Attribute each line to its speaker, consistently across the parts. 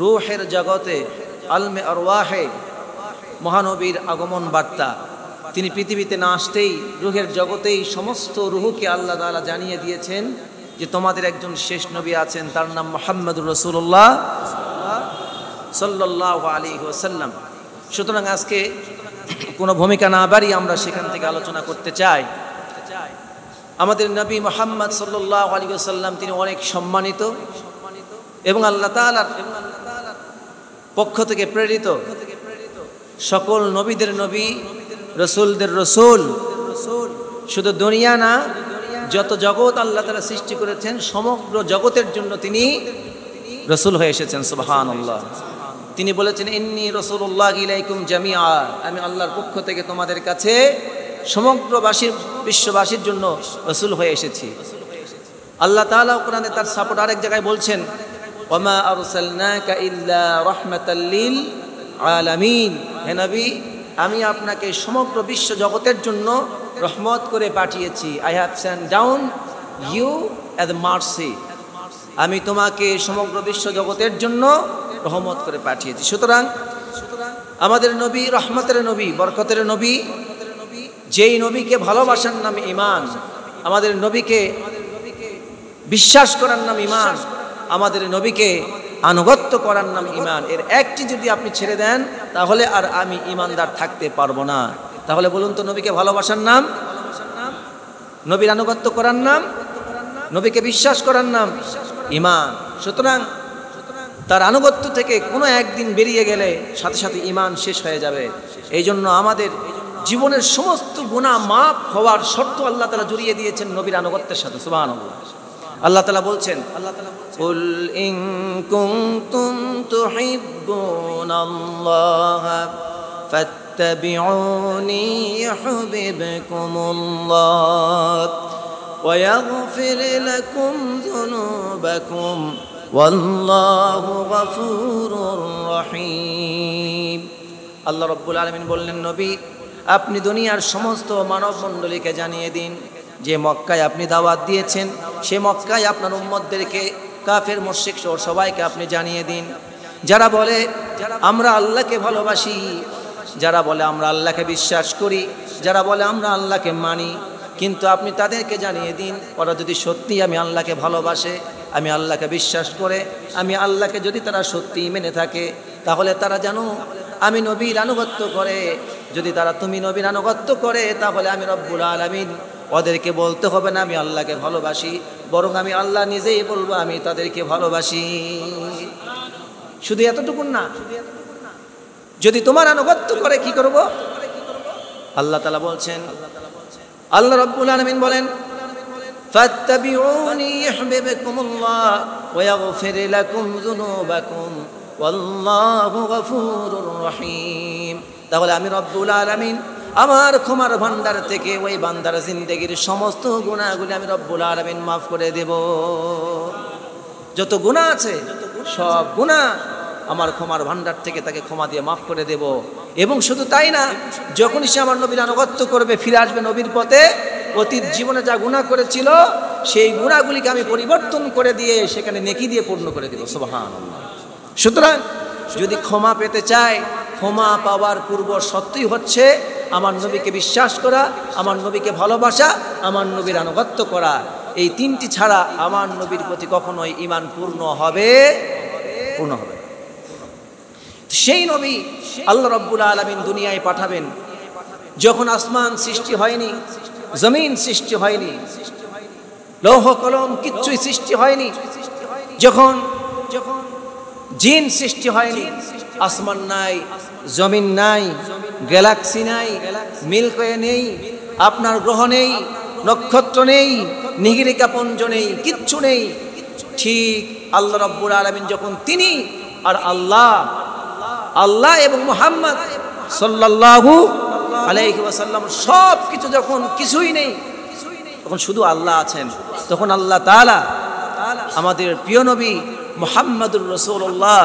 Speaker 1: রূহের জগতে আলমে আরওয়াহে মহানবীর আগমন বার্তা। তিনি পৃথিবীতে না আসতেই রূহের জগতেই সমস্ত রূহকে আল্লাহ তাআলা জানিয়ে দিয়েছেন যে তোমাদের একজন শেষ নবী আছেন, তার নাম মুহাম্মদুর রাসূলুল্লাহ সাল্লাল্লাহু আলাইহি ওয়াসাল্লাম। সুতরাং আজকে কোনো ভূমিকা না বাড়িয়ে আমরা সেখান থেকে আলোচনা করতে চাই। আমাদের নবী মুহাম্মদ সাল্লাল্লাহু আলাইহি ওয়াসাল্লাম তিনি অনেক সম্মানিত এবং আল্লাহ তাআলার পক্ষ থেকে প্রেরিত সকল নবীদের নবী, রসুলদের রসুল। শুধু দুনিয়া না, যত জগৎ আল্লাহ তাআলা সৃষ্টি করেছেন সমগ্র জগতের জন্য তিনি রসুল হয়ে এসেছেন। সুবহানাল্লাহ। তিনি বলেছেন ইন্নী রাসূলুল্লাহি ইলাইকুম জামিআ, আমি আল্লাহর পক্ষ থেকে তোমাদের কাছে সমগ্রবাসীর বিশ্ববাসীর জন্য রসুল হয়ে এসেছি। আল্লাহ তাআলা কোরআনে তার সাপোর্ট আরেক জায়গায় বলছেন ওয়ামা আরসালনাকা ইল্লা রাহমাতাল লিল আলামিন, হে নবী আমি আপনাকে সমগ্র বিশ্ব জগতের জন্য রহমত করে পাঠিয়েছি। I have sent down you as a mercy, আমি তোমাকে সমগ্র বিশ্ব জগতের জন্য রহমত করে পাঠিয়েছি। সুতরাং আমাদের নবী রহমতের নবী, বরকতের নবী, যেই নবীকে ভালোবাসার নাম ঈমান, আমাদের নবীকে বিশ্বাস করার নাম ঈমান, আমাদের নবীকে আনুগত্য করার নাম ঈমান। এর একটি যদি আপনি ছেড়ে দেন তাহলে আর আমি ঈমানদার থাকতে পারবো না। তাহলে বলুন তো নবীকে ভালোবাসার নাম, নবীর আনুগত্য করার নাম, নবীকে বিশ্বাস করার নাম ঈমান। সুতরাং তার আনুগত্য থেকে কোনো একদিন বেরিয়ে গেলে সাথে সাথে ঈমান শেষ হয়ে যাবে। এই জন্য আমাদের জীবনের সমস্ত গুনাহ মাফ হওয়ার শর্ত আল্লাহ তাআলা জড়িয়ে দিয়েছেন নবীর আনুগত্যের সাথে। সুবহানাল্লাহ। আল্লাহ তাআলা বলছেন কুল ইন কুনতুম তুহিব্বুনাল্লাহ ফাত্তাবিউনি ইউহিব্বুকুমুল্লাহ ওয়া ইয়াগফির লাকুম যুনুবাকুম ওয়াল্লাহু গফুরুর রহিম। আল্লাহ রাব্বুল আলামিন বললেন নবী আপনি দুনিয়ার সমস্ত মানব মণ্ডলীকে জানিয়ে দিন যে মক্কায় আপনি দাওয়াত দিয়েছেন সে মক্কায় আপনার উম্মতদেরকে কাফের মুশরিক সহ সবাইকে আপনি জানিয়ে দিন। যারা বলে আমরা আল্লাহকে ভালোবাসি, যারা বলে আমরা আল্লাহকে বিশ্বাস করি, যারা বলে আমরা আল্লাহকে মানি, কিন্তু আপনি তাদেরকে জানিয়ে দিন ওরা যদি সত্যি আমি আল্লাহকে ভালোবাসে, আমি আল্লাহকে বিশ্বাস করে, আমি আল্লাহকে যদি তারা সত্যিই মেনে থাকে তাহলে তারা জানো আমি নবীর আনুগত্য করে। যদি তারা তুমি নবীর আনুগত্য করে তাহলে আমি রব্বুল আলামিন ওদেরকে বলতে হবে না আমি আল্লাহকে ভালোবাসি, বরং আমি আল্লাহ নিজেই বলবো আমি তাদেরকে ভালোবাসি। শুধু এতটুকুন না, যদি তোমার আনুগত্য করে কি করব? আল্লাহ তাআলা বলছেন, আল্লাহ রাব্বুল আলামিন বলেন ফাত্তাবিউনি ইউহিব্বুকুমুল্লাহ ওয়া ইয়াগফির লাকুম যুনুবাকুম ওয়াল্লাহু গফুরুর রহিম। তাহলে আমি রব্বুল আলামিন আমার ক্ষমার ভান্ডার থেকে ওই বান্দার জিন্দেগির সমস্ত গুনাহগুলি আমি রব্বুল আলামিন মাফ করে দেব। যত গুনাহ আছে সব গুনাহ আমার ক্ষমার ভান্ডার থেকে তাকে ক্ষমা দিয়ে মাফ করে দেব। এবং শুধু তাই না, যখনই সে আমার নবীর আনুগত্য করবে ফিরে আসবে নবীর পথে, অতীত জীবনে যা গুনাহ করেছিল সেই গুনাহগুলিকে আমি পরিবর্তন করে দিয়ে সেখানে নেকি দিয়ে পূর্ণ করে দেব। সুবহানাল্লাহ। সুতরাং যদি ক্ষমা পেতে চায়, ক্ষমা পাওয়ার পূর্ব শর্তই হচ্ছে আমার নবীকে বিশ্বাস করা, আমার নবীকে ভালোবাসা, আমার নবীর আনুগত্য করা। এই তিনটি ছাড়া আমার নবীর প্রতি কখনোই ঈমান পূর্ণ হবে না। সেই নবী আল্লাহ রাব্বুল আলামিন দুনিয়ায় পাঠাবেন যখন আসমান সৃষ্টি হয়নি, জমিন সৃষ্টি হয়নি, লৌহ কলম কিচ্ছুই সৃষ্টি হয়নি, যখন জিন সৃষ্টি হয়নি, আসমান নাই, জমিন নাই, গ্যালাক্সি নাই, মিল্কি ওয়ে নেই, আপনার গ্রহ নেই, নক্ষত্র নেই, নিগিরিকা পুঞ্জ নেই, কিচ্ছু নেই। ঠিক আল্লাহ রাব্বুল আলামিন যখন তিনি আর আল্লাহ এবং মুহাম্মদ সাল্লাল্লাহু আলাইহি ওয়াসাল্লাম সব কিছু যখন কিছুই নেই, তখন শুধু আল্লাহ আছেন, তখন আল্লাহ তাআলা আমাদের প্রিয় নবী মুহাম্মদুর রাসূলুল্লাহ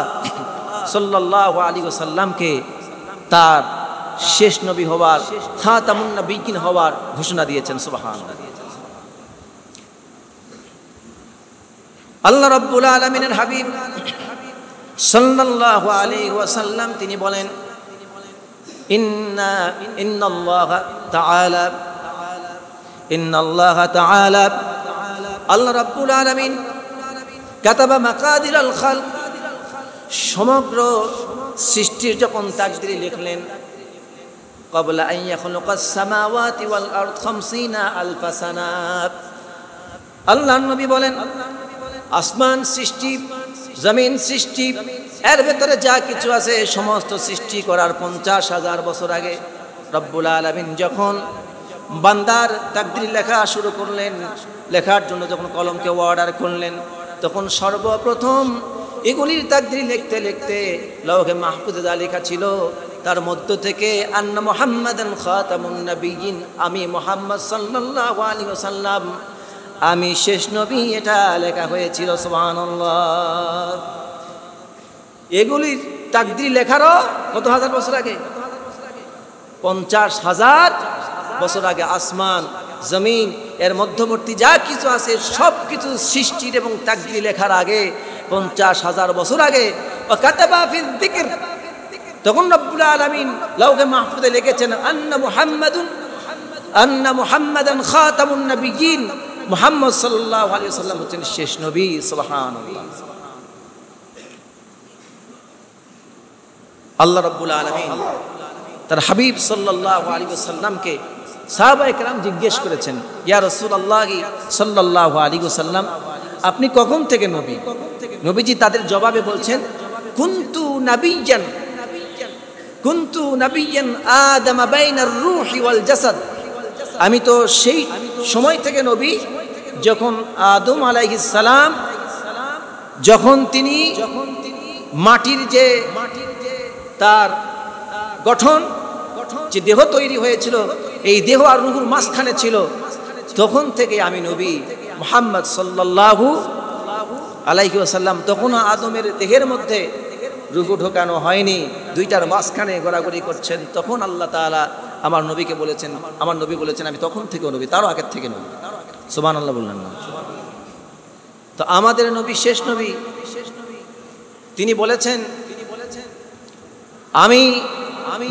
Speaker 1: সাল্লাল্লাহু আলাইহি ওয়াসাল্লামকে তার শেষ নবী হওয়ার, খাতামুন নবিয়্যিন হওয়ার ঘোষণা দিয়েছেন। সুবহানাল্লাহ। আল্লাহ রাব্বুল আলামিনের হাবিব সাল্লাল্লাহু আলাইহি ওয়াসাল্লাম তিনি বলেন, ইন্নাল্লাহা তাআলা আল্লাহ রাব্বুল আলামিন কাতাবা মাকাদিরাল খালক, সমগ্র সৃষ্টির যখন তাকদীর লিখলেন, ক্বাবলা আন ইয়াখলুকাস সামাওয়াতি ওয়াল আরদ 50 আলফা সানা। আল্লাহর নবী বলেন, আসমান সৃষ্টি, জমিন সৃষ্টি, এর ভেতরে যা কিছু আছে সমস্ত সৃষ্টি করার 50,000 বছর আগে রব্বুল আলামিন যখন বান্দার তাকদীর লেখা শুরু করলেন, লেখার জন্য যখন কলমকে অর্ডার করলেন, তখন সর্বপ্রথম এগুলির তাকদীর লিখতে লিখতে লওহে মাহফুজে যা লেখা ছিল তার মধ্য থেকে আন্না মুহাম্মাদান খাতামুন নবিয়্যিন, আমি মুহাম্মদ সাল্লাল্লাহু আলাইহি ওয়াসাল্লাম, আমি শেষ নবী, এটা লেখা হয়েছিল। সুবহানাল্লাহ। এগুলির তাকদীর লেখারও কত হাজার বছর আগে? 50,000 বছর আগে আসমান, জমিন, এর মধ্যবর্তী যা কিছু আছে সব কিছু সৃষ্টির এবং তাকদীর লেখার আগে 50,000 বছর আগে। কাতাবা ফিল যিকর, তখন রব্বুল আলামিন লাওহে মাহফুজে লিখেছেন আন্না মুহাম্মাদান খাতামুন নবিয়্যিন, মুহাম্মদ সাল্লাল্লাহু আলাইহি ওয়াসাল্লাম হচ্ছেন শেষ নবী। সুবহানাল্লাহ। আল্লাহ রাব্বুল আলামিন তার হাবিব সাল্লাল্লাহু আলাইহি ওয়াসাল্লামকে, সাহাবায়ে কেরাম জিজ্ঞেস করেছেন, ইয়া রাসূলুল্লাহ সাল্লাল্লাহু আলাইহি ওয়াসাল্লাম, আপনি কখন থেকে নবী? নবীজি তাদের জবাবে বলছেন, কুনতু নাবিয়্যান আদামা বাইনার রূহি ওয়াল জাসাদ, আমি তো সেই সময় থেকে নবী যখন আদম আলাইহিস সালাম যখন তিনি মাটির যে তার গঠন, যে দেহ তৈরি হয়েছিল, এই দেহ আর রূহুর মাঝখানে ছিল, তখন থেকে আমি নবী মুহাম্মদ সাল্লাল্লাহু আলাইহি ওয়াসাল্লাম। তখন আদমের দেহের মধ্যে রূহ ঢোকানো হয়নি, দুইটার মাঝখানে ঘোরাঘুরি করছেন। তখন আল্লাহ তাআলা আমার নবীকে বলেছেন, আমার নবী বলেছেন আমি তখন থেকে নবী, তারও আগের থেকে নবী। সুবহানাল্লাহ বললেন না? তো আমাদের নবী শেষ নবী, তিনি বলেছেন আমি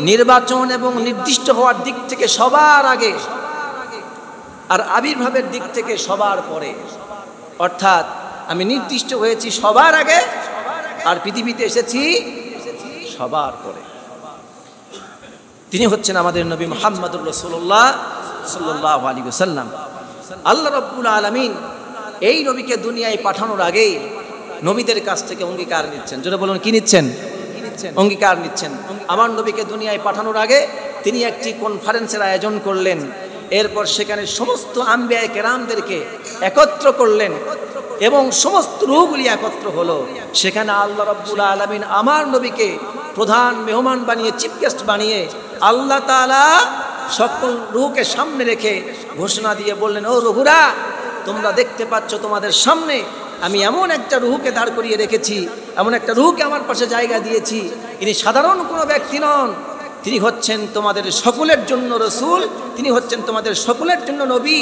Speaker 1: নির্বাচন এবং নির্দিষ্ট হওয়ার দিক থেকে সবার আগে, আর আবির্ভাবের দিক থেকে সবার পরে, অর্থাৎ আমি নির্দিষ্ট হয়েছি সবার আগে আর পৃথিবীতে এসেছি সবার পরে। তিনি হচ্ছেন আমাদের নবী মুহাম্মদুর রাসূলুল্লাহ সাল্লাল্লাহু আলাইহি ওয়াসাল্লাম। আল্লাহ রাব্বুল আলামিন এই নবীকে দুনিয়ায় পাঠানোর আগে নবীদের কাছ থেকে অঙ্গীকার নিচ্ছেন। জোরে বলুন, কি নিচ্ছেন? অঙ্গীকার নিচ্ছেন। আমার নবীকে দুনিয়ায় পাঠানোর আগে তিনি একটি কনফারেন্সের আয়োজন করলেন, এরপর সেখানে সমস্ত আম্বিয়া কেরামদেরকে একত্র করলেন এবং সমস্ত রূহগুলি একত্র হলো। সেখানে আল্লাহ রাব্বুল আলামিন আমার নবীকে প্রধান মেহমান বানিয়ে, চিফ গেস্ট বানিয়ে আল্লাহ তাআলা সকল রূহকে সামনে রেখে ঘোষণা দিয়ে বললেন, ও রূহরা, তোমরা দেখতে পাচ্ছ তোমাদের সামনে আমি এমন একটা রূহকে দাঁড় করিয়ে রেখেছি, এমন একটা রূহকে আমার পাশে জায়গা দিয়েছি। ইনি সাধারণ কোনো ব্যক্তি নন, তিনি হচ্ছেন তোমাদের সকলের জন্য রসুল, তিনি হচ্ছেন তোমাদের সকলের জন্য নবী।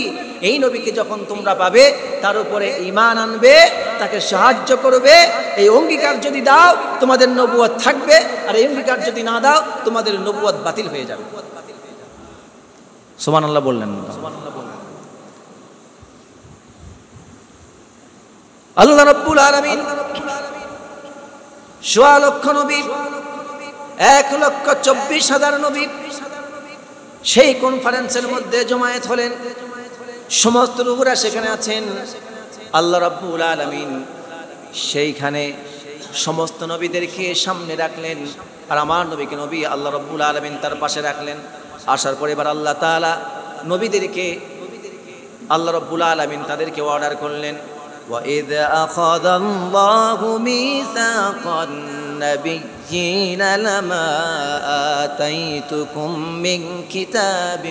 Speaker 1: এই নবীকে যখন তোমরা পাবে তার উপরে ঈমান আনবে, তাকে সাহায্য করবে। এই অঙ্গীকার যদি দাও তোমাদের নবুয়ত থাকবে, আর এই অঙ্গীকার যদি না দাও তোমাদের নবুয়ত বাতিল হয়ে যাবে। সুবহানাল্লাহ বললেন? আল্লাহ রাব্বুল আলামিন ১৬ লক্ষ নবী, ১,২৪,০০০ নবী সেই কনফারেন্সের মধ্যে জমায়েত হলেন। সমস্ত রূহরা সেখানে আছেন। আল্লাহ রাব্বুল আলামিন সেইখানে সমস্ত নবীদেরকে সামনে রাখলেন, আর আমার নবীকে নবী আল্লাহ রাব্বুল আলামিন তার পাশে রাখলেন। আসার পরে এবার আল্লাহ তাআলা নবীদেরকে, আল্লাহ রাব্বুল আলামিন তাদেরকে অর্ডার করলেন, وَإِذْ أَخَذَ اللَّهُ مِيثَاقَ النَّبِيِّينَ لَمَا آتَيْتُكُم مِّن كِتَابٍ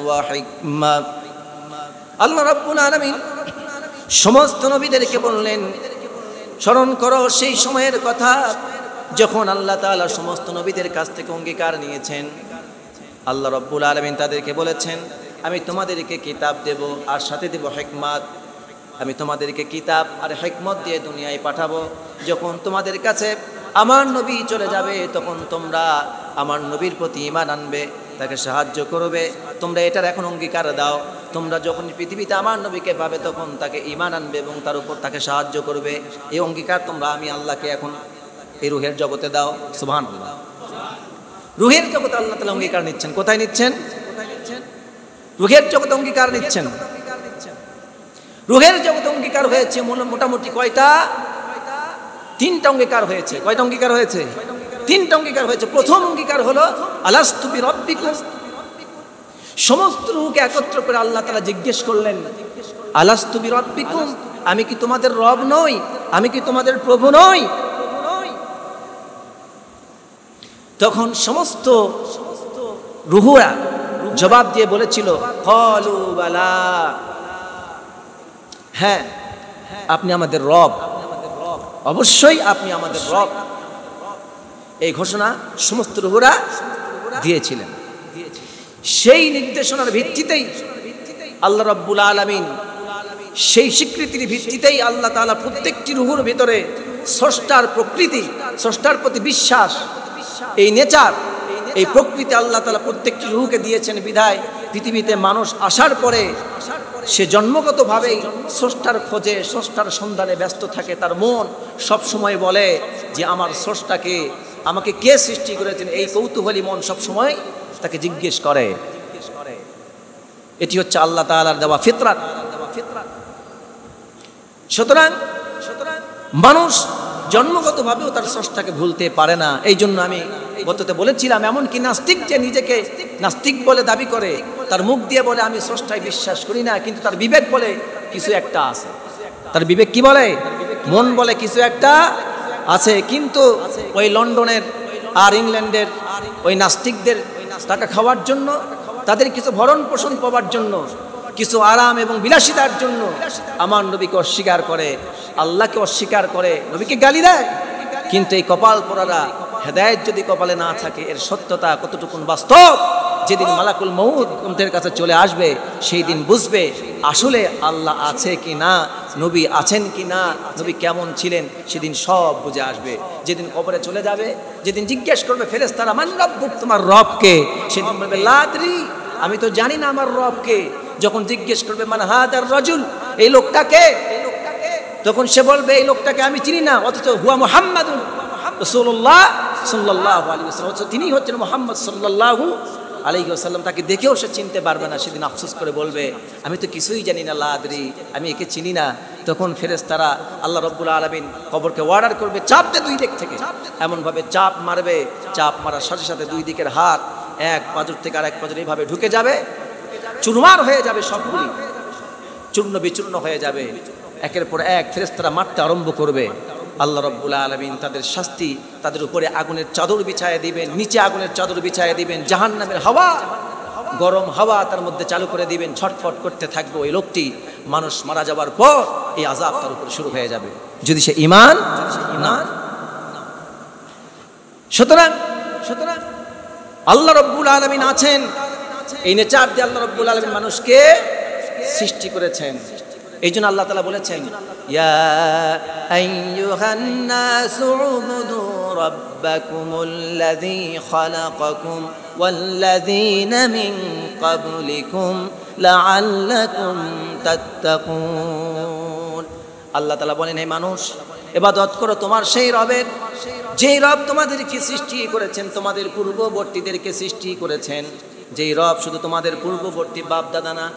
Speaker 1: وَحِكْمَةٍ। আল্লাহ রাব্বুল আলামিন সমস্ত নবীদেরকে বললেন, স্মরণ করো সেই সময়ের কথা যখন আল্লাহ তাআলা সমস্ত নবীদের কাছ থেকে অঙ্গীকার নিয়েছেন। আল্লাহ রাব্বুল আলামিন তাদেরকে বলেছেন, আমি তোমাদেরকে কিতাব দেব আর সাথে দেব হিকমত। আমি তোমাদেরকে কিতাব আর হিকমত দিয়ে দুনিয়ায় পাঠাবো। যখন তোমাদের কাছে আমার নবী চলে যাবে তখন তোমরা আমার নবীর প্রতি ঈমান আনবে, তাকে সাহায্য করবে। তোমরা এটার এখন অঙ্গীকার দাও, তোমরা যখন পৃথিবীতে আমার নবীকে পাবে তখন তাকে ঈমান আনবে এবং তার উপর তাকে সাহায্য করবে। এই অঙ্গীকার তোমরা আমি আল্লাহকে এখন এই রুহের জগতে দাও। সুবহানাল্লাহ। রুহের জগতে আল্লাহ তাআলা অঙ্গীকার নিচ্ছেন। কোথায় নিচ্ছেন? রুহের জগতে অঙ্গীকার নিচ্ছেন। রুহের জগতে অঙ্গীকার হয়েছে মোটামুটি কয়টা? 3টা অঙ্গীকার হয়েছে। কয়টা অঙ্গীকার হয়েছে? 3টা অঙ্গীকার হয়েছে। প্রথম অঙ্গীকার হলো আলাস্তু বিরাব্বিকুম। সমস্ত রূহকে একত্র করে আল্লাহ তাআলা জিজ্ঞেস করলেন, আলাস্তু বিরাব্বিকুম, আমি কি তোমাদের রব নই? আমি কি তোমাদের প্রভু নই? তখন সমস্ত রূহরা জবাব দিয়ে বলেছিল, ক্বালু বালা, হ্যাঁ আপনি আমাদের রব, অবশ্যই আপনি আমাদের রব। এই ঘোষণা সমস্ত রূহরা দিয়েছিলেন। সেই নির্দেশনার ভিত্তিতেই আল্লাহ রাব্বুল আলামিন, সেই স্বীকৃতির ভিত্তিতেই আল্লাহ তাআলা প্রত্যেকটি রূহের ভিতরে স্রষ্টার প্রকৃতি, স্রষ্টার প্রতি বিশ্বাস, এই নেচার, এই প্রকৃতি আল্লাহ তাআলা প্রত্যেকটি রূহকে দিয়েছেন। বিধায় পৃথিবীতে মানুষ আসার পরে সে জন্মগতভাবেই স্রষ্টার খোঁজে, স্রষ্টার সন্ধানে ব্যস্ত থাকে। তার মন সব সময় বলে যে আমার স্রষ্টাকে, আমাকে কে সৃষ্টি করেছেন, এই কৌতূহলী মন সব সময় তাকে জিজ্ঞেস করে। এটি হচ্ছে আল্লাহ তাআলার দেওয়া ফিতরাত। সুতরাং মানুষ জন্মগতভাবেও তার স্রষ্টাকে ভুলতে পারে না। এই জন্য আমি গততে বলেছিলাম, এমনকি নাস্তিক যে নিজেকে নাস্তিক বলে দাবি করে, তার মুখ দিয়ে বলে আমি স্রষ্টায় বিশ্বাস করি না, কিন্তু তার বিবেক বলে কিছু একটা আছে। তার বিবেক কি বলে? মন বলে কিছু একটা আছে। কিন্তু ওই লন্ডনের আর ইংল্যান্ডের ওই নাস্তিকদের টাকা খাওয়ার জন্য, তাদের কিছু ভরণ পোষণ পাওয়ার জন্য, কিছু আরাম এবং বিলাসিতার জন্য আমার নবীকে অস্বীকার করে, আল্লাহকে অস্বীকার করে, নবীকে গালি দেয়। কিন্তু এই কপাল পোড়ারা, হেদায়েত যদি কপালে না থাকে, এর সত্যতা কতটুকু বাস্তব, যেদিন মালাকুল মউত গ্রন্থের কাছে চলে আসবে সেই দিন বুঝবে আসলে আল্লাহ আছে কি না, নবী আছেন কি না, নবী কেমন ছিলেন, সেদিন সব বুঝে আসবে। যেদিন কবরে চলে যাবে, যেদিন জিজ্ঞেস করবে ফেরেশতারা মান রব্বুক, তোমার রবকে, সেদিন বলবে লা আদরি, আমি তো জানি না আমার রবকে। যখন জিজ্ঞেস করবে মান হাদার রাজুল, এই লোকটাকে, তখন সে বলবে এই লোকটাকে আমি চিনি না, অথচ হুয়া মুহাম্মাদুর রাসূলুল্লাহ সাল্লাল্লাহু আলাইহি ওয়াসাল্লাম, অথচ তিনি হচ্ছেন মুহাম্মদ সাল্লাল্লাহু আলাইহি ওয়াসাল্লাম। তাকে দেখেও সে চিনতে পারবে না। সেদিন আফসোস করে বলবে আমি তো কিছুই জানি না, লা আদরি, আমি একে চিনি না। তখন ফেরেশতারা আল্লাহ রাব্বুল আলামিন কবরকে অর্ডার করবে চাপ দে দুই দিক থেকে, এমনভাবে চাপ মারবে, চাপ মারার সাথে সাথে দুই দিকের হাত এক পাঁজর থেকে আরেক পাঁজর এইভাবে ঢুকে যাবে, চুরমার হয়ে যাবে, সবগুলি চূর্ণ বিচূর্ণ হয়ে যাবে। একের পর এক ফেরেশতারা মারতে আরম্ভ করবে। আল্লাহ রাব্বুল আলামিন তাদের শাস্তি, তাদের উপরে আগুনের চাদর বিছায় দিবেন, নিচে আগুনের চাদর বিছায় দিবেন, জাহান্নামের হাওয়া, গরম হাওয়া তার মধ্যে চালু করে দিবেন, ছটফট করতে থাকবে। ওই লোকটি মানুষ মারা যাওয়ার পর এই আযাব তার উপরে শুরু হয়ে যাবে, যদি সে ঈমান না। সুতরাং আল্লাহ রাব্বুল আলামিন আছেন, এই নেচার দিয়ে আল্লাহ রাব্বুল আলামিন মানুষকে সৃষ্টি করেছেন। এই জন্য আল্লাহ তাআলা বলেছেন ইয়া আইয়ুহান নাসু উবুদু রাব্বাকুমুল্লাযী খালাকাকুম ওয়াল্লাযীনা মিন ক্বাবলিকুম লাআল্লাকুম তাত্তাকুন। আল্লাহ তাআলা বলেন হে মানুষ, ইবাদত করো তোমার সেই রবের, যেই রব তোমাদেরকে সৃষ্টি করেছেন, তোমাদের পূর্ববর্তীদেরকে সৃষ্টি করেছেন। যেই রব শুধু তোমাদের পূর্ববর্তী বাপ দাদা না,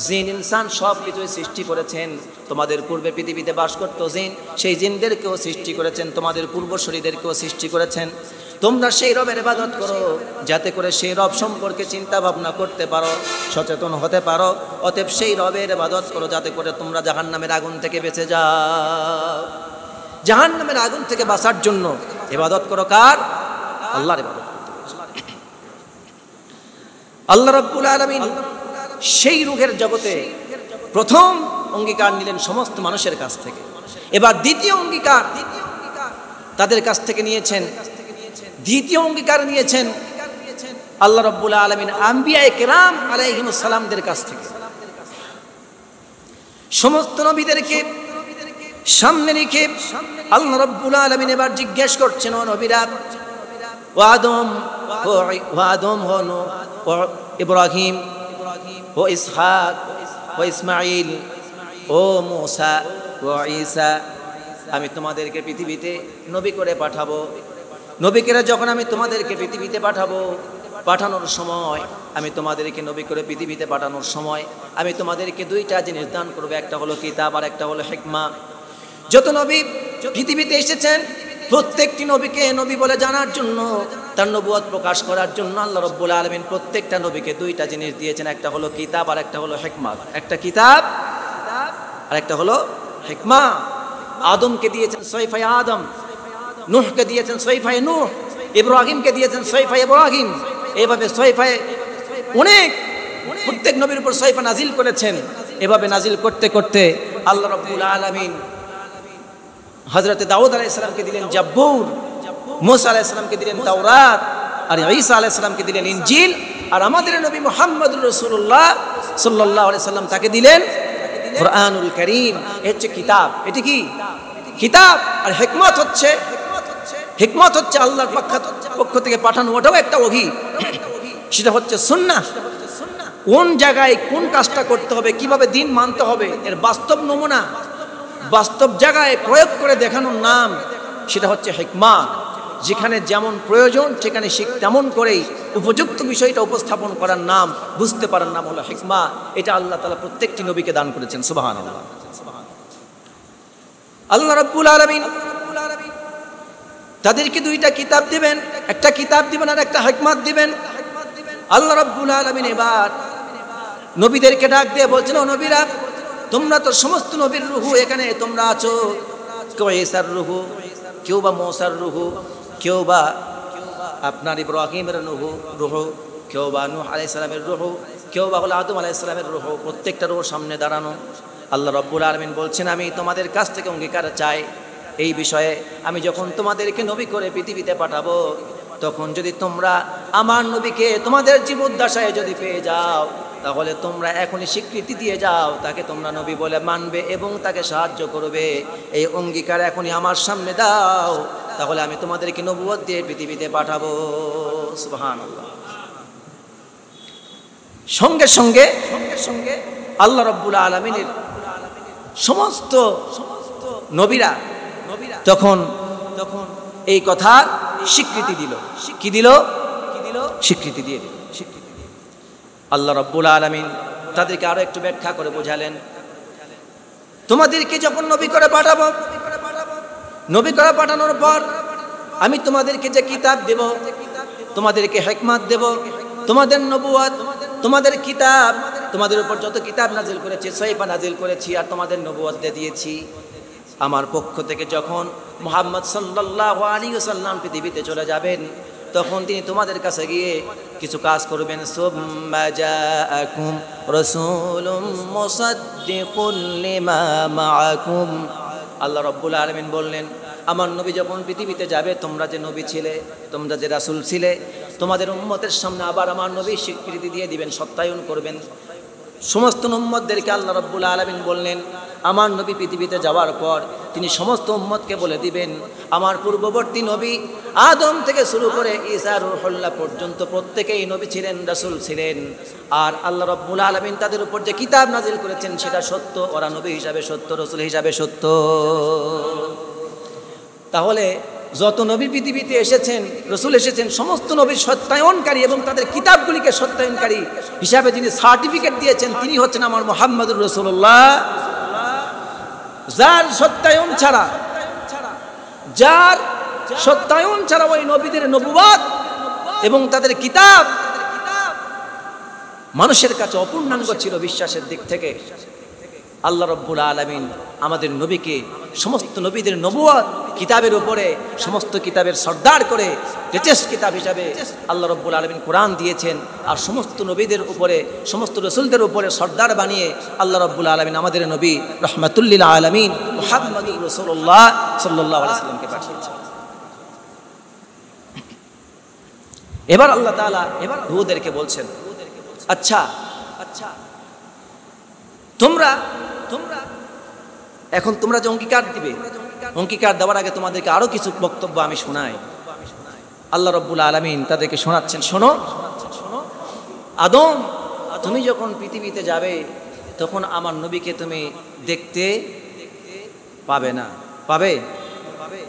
Speaker 1: জিন ইনসান সব কিছুই সৃষ্টি করেছেন। তোমাদের পূর্বে পৃথিবীতে বাস করত জিন, সেই জিনদেরকেও সৃষ্টি করেছেন, তোমাদের পূর্বসূরীদেরকেও সৃষ্টি করেছেন। তোমরা সেই রবের ইবাদত করো, যাতে করে সেই রব সম্পর্কে চিন্তা ভাবনা করতে পারো, সচেতন হতে পারো। অতএব সেই রবের ইবাদত করো, যাতে করে তোমরা জাহান্নামের আগুন থেকে বেঁচে যাও। জাহান্নামের আগুন থেকে বাঁচার জন্য ইবাদত করো কার? আল্লাহর ইবাদত করতে। আল্লাহ রাব্বুল আলামিন সেই রূহের জগতে প্রথম অঙ্গীকার নিলেন সমস্ত মানুষের কাছ থেকে। এবার দ্বিতীয় অঙ্গীকার তাদের কাছ থেকে নিয়েছেন। দ্বিতীয় অঙ্গীকার নিয়েছেন আল্লাহ রাব্বুল আলামিন আম্বিয়ায়ে কেরাম আলাইহিমুস সালামদের কাছ থেকে। সমস্ত নবীদেরকে সামনে রেখে আল্লাহ রাব্বুল আলামিন এবার জিজ্ঞেস করছেন, ও নবীরা, ও আদম, ও আদম, ও নূহ, ও ইব্রাহিম, ও ইসহাক, ও ইসমাঈল, ও মূসা, ও ঈসা, আমি তোমাদেরকে পৃথিবীতে নবী করে পাঠাবো। নবীকে যখন আমি তোমাদেরকে পৃথিবীতে পাঠাবো, পাঠানোর সময় আমি তোমাদেরকে নবী করে পৃথিবীতে পাঠানোর সময় আমি তোমাদেরকে দুইটা জিনিস দান করবো, একটা হলো কিতাব আর একটা হলো হিকমা। যত নবী পৃথিবীতে এসেছেন প্রত্যেকটি নবীকে নবী বলে জানার জন্য, তার নবুয়ত প্রকাশ করার জন্য আল্লাহ রাব্বুল আলামিন প্রত্যেকটা নবীকে দুইটা জিনিস দিয়েছেন, একটা হলো কিতাব আর একটা হলো হিকমা। একটা কিতাব আর একটা হলো হিকমা। আদমকে দিয়েছেন সহিফায়ে আদম, নূহকে দিয়েছেন সহিফায়ে নূহ, ইব্রাহিমকে দিয়েছেন সহিফায়ে ইব্রাহিম। এভাবে সহিফায়ে অনেক প্রত্যেক নবীর উপর সহিফা নাজিল করেছেন। এভাবে নাজিল করতে করতে আল্লাহ রাব্বুল আলামিন হযরতে দাউদ আলাইহিস সালামকে দিলেন জাব্বুর, মূসা আলাইহিস সালামকে দিলেন তাওরাত, আর ঈসা আলাইহিস সালামকে দিলেন ইনজিল, আর আমাদের নবী মুহাম্মদুর রাসূলুল্লাহ সাল্লাল্লাহু আলাইহি সাল্লাম তাকে দিলেন কুরআনুল কারীম। এই হচ্ছে কিতাব। এটি কি কিতাব। আর হিকমত হচ্ছে আল্লাহর পক্ষ থেকে পাঠানো, ওটাও একটা ওহী। সেটা হচ্ছে সুন্নাহ। কোন জায়গায় কোন কাজটা করতে হবে, কিভাবে দিন মানতে হবে, এর বাস্তব নমুনা বাস্তব জায়গায় প্রয়োগ করে দেখানোর নাম সেটা হচ্ছে হিকমা। যেখানে যেমন প্রয়োজন সেখানে তেমন করেই উপযুক্ত বিষয়টা উপস্থাপন করার নাম, বুঝতে পারার নাম হলো হিকমা। এটা আল্লাহ তাআলা প্রত্যেকটি নবীকে দান করেছেন। সুবহানাল্লাহ। আল্লাহ রাব্বুল আলামিন তাদেরকে দুইটা কিতাব দিবেন, একটা কিতাব দিবেন আর একটা হিকমত দিবেন। আল্লাহ রাব্বুল আলামিন এবার নবীদেরকে ডাক দিয়ে বলছেন, ও নবীরা, তোমরা তো সমস্ত নবীর রূহ এখানে তোমরা আছো। কেউ ঈসার রূহ, কেউ বা মূসার রূহ, কেউ বা আপনার ইব্রাহিমের রূহ, কেউ বা নূহ আলাইহিস সালামের রূহ, কেউ বা হলো আদম আলাইহিস সালামের রূহ। প্রত্যেকটা রূহ সামনে দাঁড়ানো। আল্লাহ রাব্বুল আলামিন বলছেন, আমি তোমাদের কাছ থেকে অঙ্গীকার চাই এই বিষয়ে, আমি যখন তোমাদেরকে নবী করে পৃথিবীতে পাঠাবো, তখন যদি তোমরা আমার নবীকে তোমাদের জীবদ্দশায় যদি পেয়ে যাও, তাহলে তোমরা এখনই স্বীকৃতি দিয়ে যাও, তাকে তোমরা নবী বলে মানবে এবং তাকে সাহায্য করবে। এই অঙ্গীকার এখনই আমার সামনে দাও, তাহলে আমি তোমাদেরকে নবুয়ত দিয়ে পৃথিবীতে পাঠাবো। সুবহানাল্লাহ। সঙ্গে সঙ্গে আল্লাহ রাব্বুল আলামিনের সমস্ত নবীরা তখন এই কথার স্বীকৃতি দিল। কি দিল? স্বীকৃতি দিয়ে দিল। আল্লাহ রাব্বুল আলামিন তাদেরকে আরো একটু ব্যাখ্যা করে বোঝালেন, তোমাদেরকে যখন নবী করে পাঠাবো, নবী করে পাঠানোর পর আমি তোমাদেরকে যে কিতাব দেব, তোমাদেরকে হিকমত দেব, তোমাদের নবুয়ত, তোমাদের কিতাব, তোমাদের উপর যত কিতাব নাজিল করেছি, সহিফা নাজিল করেছি, আর তোমাদের নবুয়ত দিয়েছি আমার পক্ষ থেকে। যখন মুহাম্মদ সাল্লাল্লাহু আলাইহি ওয়াসাল্লাম পৃথিবীতে চলে যাবেন, তখন তিনি তোমাদের কাছে গিয়ে কিছু কাজ করবেন। সুম্মা জাআকুম রাসূলুম মুসাদ্দিকুল লিমা মাআকুম। আল্লাহ রাব্বুল আলামিন বললেন, আমার নবী যখন পৃথিবীতে যাবে, তোমরা যে নবী ছিলে, তোমরা যে রাসূল ছিলে, তোমাদের উম্মতের সামনে আবার আমার নবী স্বীকৃতি দিয়ে দিবেন, সত্যায়ন করবেন। সমস্ত উম্মতদেরকে আল্লাহ রাব্বুল আলামিন বললেন, আমার নবী পৃথিবীতে যাওয়ার পর তিনি সমস্ত উম্মতকে বলে দিবেন, আমার পূর্ববর্তী নবী আদম থেকে শুরু করে ঈসা রূহুল্লাহ পর্যন্ত প্রত্যেকেই নবী ছিলেন, রাসূল ছিলেন। আর আল্লাহ রাব্বুল আলামিন তাদের উপর যে কিতাব নাজিল করেছেন সেটা সত্য, ওরা নবী হিসাবে সত্য, রাসূল হিসাবে সত্য। তাহলে যত নবী পৃথিবীতে এসেছেন, রাসূল এসেছেন, সমস্ত নবীর সত্যায়নকারী এবং তাদের কিতাবগুলিকে সত্যায়নকারী হিসাবে যিনি সার্টিফিকেট দিয়েছেন, তিনি হচ্ছেন আমার মুহাম্মদুর রাসূলুল্লাহ। যার সত্যায়ন ছাড়া ওই নবীদের নবুয়ত এবং তাদের কিতাব মানুষের কাছে অপূর্ণাঙ্গ ছিল বিশ্বাসের দিক থেকে। আল্লাহ রাব্বুল আলামিন আমাদের নবীকে সমস্ত নবীদের নবুয়ত কিতাবের উপরে, সমস্ত কিতাবের সর্দার করে লেটেস্ট কিতাব হিসাবে আল্লাহ রাব্বুল আলামিন কোরআন দিয়েছেন। আর সমস্ত নবীদের উপরে, সমস্ত রাসূলদের উপরে সর্দার বানিয়ে আল্লাহ রাব্বুল আলামিন আমাদের নবী রাহমাতুল লিল আলামিন মুহাম্মদুর রাসূলুল্লাহ সাল্লাল্লাহু আলাইহি ওয়াসাল্লামকে পাঠিয়েছেন। এবার আল্লাহ তাআলা হুদেরকে বলছেন, আচ্ছা তোমরা এখন তোমরা যে অঙ্গীকার দিবে, অঙ্গীকার দেওয়ার আগে তোমাদেরকে আরো কিছু বক্তব্য আমি শোনাই। আল্লাহ রাব্বুল আলামিন তাদেরকে শোনাচ্ছেন, শোনো আদম, তুমি যখন পৃথিবীতে যাবে তখন আমার নবীকে তুমি দেখতে পাবে না। পাবে?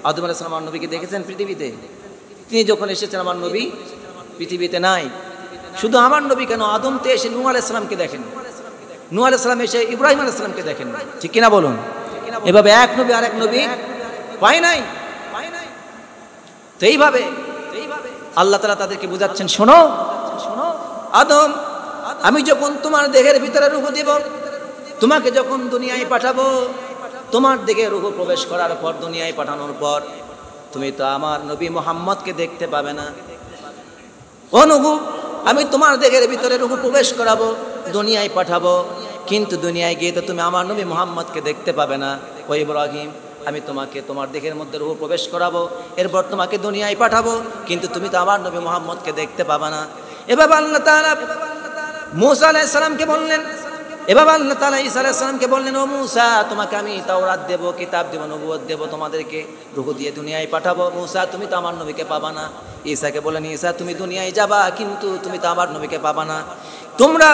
Speaker 1: আদম আলাইহিস সালাম আমার নবীকে দেখেছেন পৃথিবীতে? তিনি যখন এসেছেন আমার নবী পৃথিবীতে নাই। শুধু আমার নবী কেন, আদম তো এসে নূহ আলাইহিস সালামকে দেখেন, নূহ আলাইহিস সালাম এসে ইব্রাহিম আলাইহিস সালামকে দেখেন, ঠিক কিনা বলুন? এভাবে এক নবী আর এক নবী পায় নাই। তো এইভাবে আল্লাহ তাআলা তাদেরকে বুঝাচ্ছেন, শোনো আদম, আমি যখন তোমার দেহের ভিতরে রূহ দেব, তোমাকে যখন দুনিয়ায় পাঠাবো, তোমার দেহে রূহ প্রবেশ করার পর, দুনিয়ায় পাঠানোর পর তুমি তো আমার নবী মুহাম্মদকে দেখতে পাবে না। ও নূহ, আমি তোমার দেহের ভিতরে রূহ প্রবেশ করাবো, দুনিয়ায় পাঠাবো, কিন্তু দুনিয়ায় গিয়ে তো তুমি আমার নবী মুহাম্মদকে দেখতে পাবে না। ও ইব্রাহিম, আমি তোমাকে তোমার দেহের মধ্যে রূহ প্রবেশ করাবো, এরপর তোমাকে দুনিয়ায় পাঠাবো, কিন্তু তুমি তো আমার নবী মুহাম্মদকে দেখতে পাবে না। এভাবে আল্লাহ তাআলা মূসা আলাইহিস সালামকে বললেন, এভাবে আল্লাহ তাআলা ঈসা আলাইহিস সালামকে বললেন, ও মূসা, তোমাকে আমি তাওরাত দেব, কিতাব দেব, নবুয়ত দেব, তোমাদেরকে রূহ দিয়ে দুনিয়ায় পাঠাবো। মূসা, তুমি তো আমার নবীকে পাবা না। ঈসাকে বলেন, ঈসা, তুমি দুনিয়ায় যাবা, কিন্তু তুমি তো আমার নবীকে পাবা না। তোমরা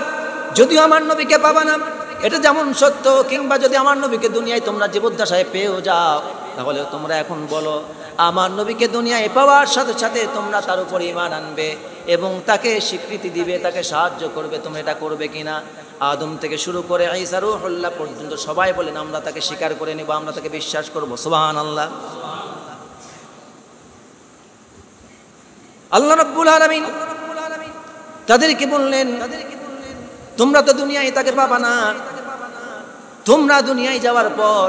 Speaker 1: যদিও আমার নবীকে পাবা না, এটা যেমন সত্য, কিংবা যদি আমার নবীকে দুনিয়ায় তোমরা জীবদ্দশায় পেয়েও যাও, তাহলে তোমরা এখন বলো আমার নবীকে দুনিয়ায় পাওয়ার সাথে সাথে তোমরা তার উপর ঈমান আনবে এবং তাকে স্বীকৃতি দিবে, তাকে সাহায্য করবে। তোমরা এটা করবে কিনা? আদম থেকে শুরু করে ঈসা রূহুল্লাহ পর্যন্ত সবাই বলেন, আমরা তাকে স্বীকার করে নেব, আমরা তাকে বিশ্বাস করব। সুবহানাল্লাহ। আল্লাহ রাব্বুল আলামিন তাদেরকে বললেন, তোমরা তো দুনিয়ায় তাকে পাবা না, তোমরা দুনিয়ায় যাওয়ার পর